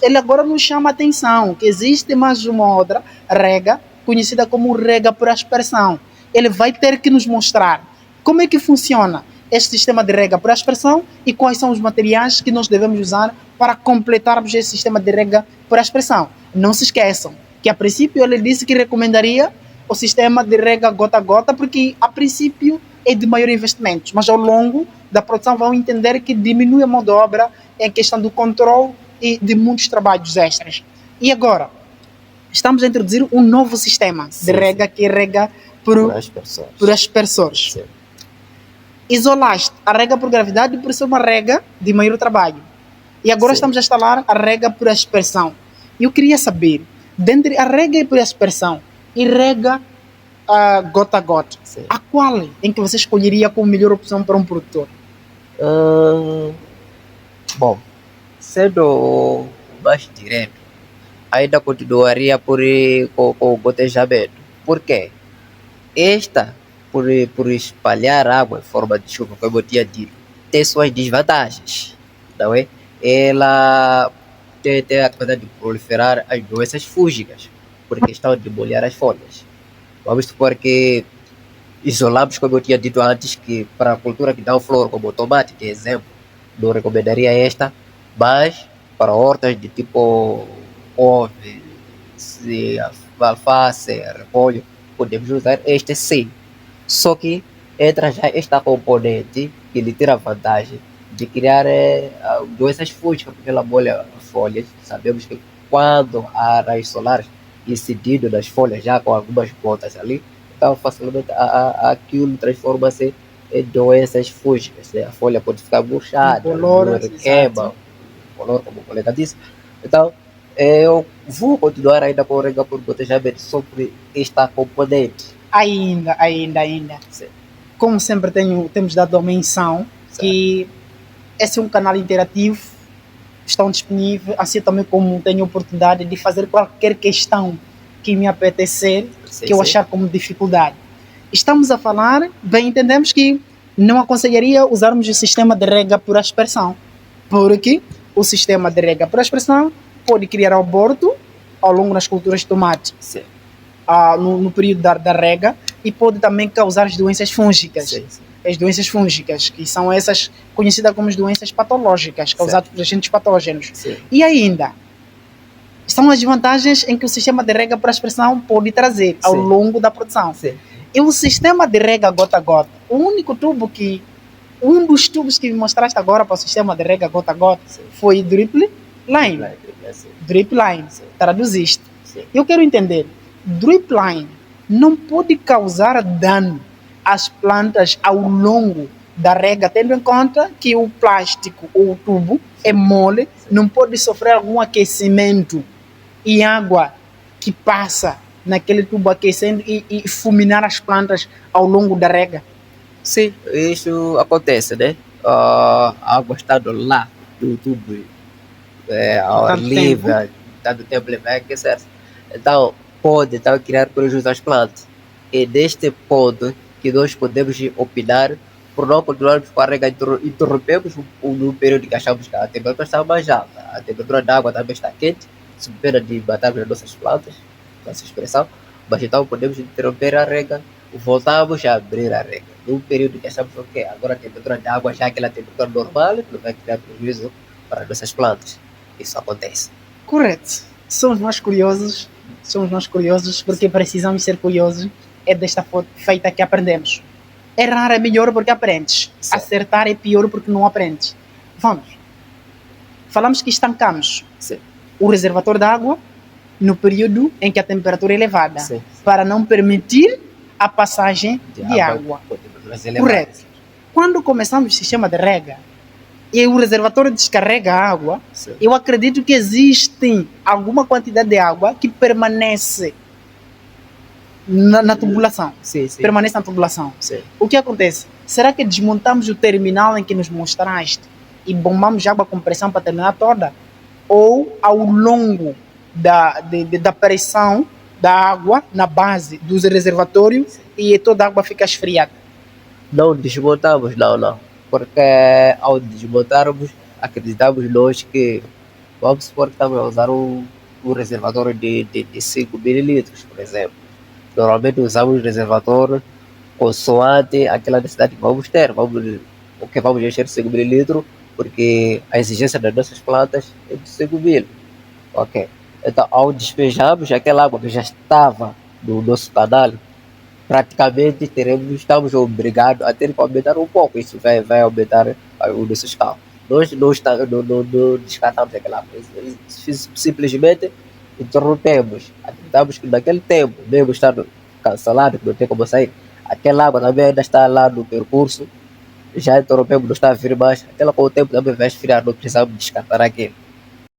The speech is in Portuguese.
ele agora nos chama a atenção que existe mais uma outra rega, conhecida como rega por aspersão. Ele vai ter que nos mostrar como é que funciona este sistema de rega por aspersão e quais são os materiais que nós devemos usar para completarmos esse sistema de rega por aspersão. Não se esqueçam que a princípio ele disse que recomendaria o sistema de rega gota a gota, porque a princípio é de maior investimento, mas ao longo da produção vão entender que diminui a mão de obra em questão do controle e de muitos trabalhos extras. E agora, estamos a introduzir um novo sistema de rega, que é rega por aspersores. Sim. Isolaste a rega por gravidade por ser uma rega de maior trabalho. E agora estamos a instalar a rega por aspersão. Eu queria saber, dentre a rega por aspersão e rega gota a gota, a qual em que você escolheria como melhor opção para um produtor? Bom, sendo mais direto, ainda continuaria com o gotejamento. Por quê? Esta, por espalhar água em forma de chuva, como eu tinha dito, tem suas desvantagens, não é? Ela tem a capacidade de proliferar as doenças fúngicas, por questão de molhar as folhas. Vamos supor que isolamos, como eu tinha dito antes, que para a cultura que dá flor, como o tomate, de exemplo, não recomendaria esta, mas para hortas de tipo couve, alface, repolho, podemos usar este sim. Só que entra já esta componente que lhe tira a vantagem de criar doenças fúngicas, porque ela molha as folhas. Sabemos que quando há raios solares incidindo nas folhas, já com algumas gotas ali, então facilmente aquilo transforma-se em doenças fúngicas, né? A folha pode ficar murchada, queima, color, como o colega disse. Então, eu vou continuar ainda com o rega por gotejamento sobre esta componente. Ainda. Sim. Como sempre temos dado a menção que esse é um canal interativo, estão disponíveis, assim também como tenho a oportunidade de fazer qualquer questão que me apetecer, que eu achar como dificuldade. Estamos a falar, bem, entendemos que não aconselharia usarmos o sistema de rega por aspersão, porque o sistema de rega por aspersão pode criar aborto ao longo das culturas de tomate, no período da rega, e pode também causar as doenças fúngicas. As doenças fúngicas, que são essas conhecidas como as doenças patológicas, causadas por agentes patógenos. E ainda, são as vantagens em que o sistema de rega por aspersão pode trazer ao longo da produção. E o sistema de rega gota a gota, um dos tubos que me mostraste agora para o sistema de rega gota a gota foi drip line. Drip line, traduziste. Eu quero entender, drip line não pode causar dano às plantas ao longo da rega, tendo em conta que o plástico ou o tubo é mole, não pode sofrer algum aquecimento e água que passa naquele tubo aquecendo e fulminar as plantas ao longo da rega. Sim, isso acontece, né? A água estando lá do tubo, ao ar livre, tanto tempo ele vai aquecer. Então, pode criar prejuízo às plantas. E neste ponto que nós podemos opinar por não continuarmos com a rega, interrompemos no período que achamos que a temperatura está mais alta, a temperatura da água também está quente, sob pena de matarmos as nossas plantas, nossa expressão, mas então podemos interromper a rega, voltamos a abrir a rega. Num período que achamos que agora a temperatura da água já é aquela temperatura normal, não vai criar prejuízo para as nossas plantas. Isso acontece. Correto. Somos nós curiosos porque precisamos ser curiosos. É desta feita que aprendemos. Errar é melhor porque aprendes. Acertar é pior porque não aprendes. Vamos. Falamos que estancamos o reservatório de água no período em que a temperatura é elevada, para não permitir a passagem de água. Correto. Quando começamos o sistema de rega e o reservatório descarrega a água, eu acredito que existe alguma quantidade de água que permanece na tubulação. Permanece na tubulação. O que acontece? Será que desmontamos o terminal em que nos mostraste e bombamos água com pressão para terminar toda? Ou ao longo da pressão da água na base dos reservatórios e toda a água fica esfriada? Não desmontamos, não. Porque ao desmontarmos, acreditamos nós que Vamos supor que estamos a usar um reservatório de 5 mililitros, por exemplo. Normalmente usamos reservatório consoante aquela necessidade que vamos ter. O que vamos encher 5 mililitros, porque a exigência das nossas plantas é de 5 mil. Ok. Então, ao despejarmos aquela água que já estava no nosso canal, praticamente estamos obrigados a ter que aumentar um pouco. Isso vai aumentar o nosso escalo. Nós não descartamos aquela água. Simplesmente interrompemos. Acreditamos que naquele tempo, mesmo estando cancelado, que não tem como sair, aquela água também ainda está lá no percurso. Já interrompemos, não está a vir mais. Aquela com o tempo também vai esfriar, não precisamos descartar aquele.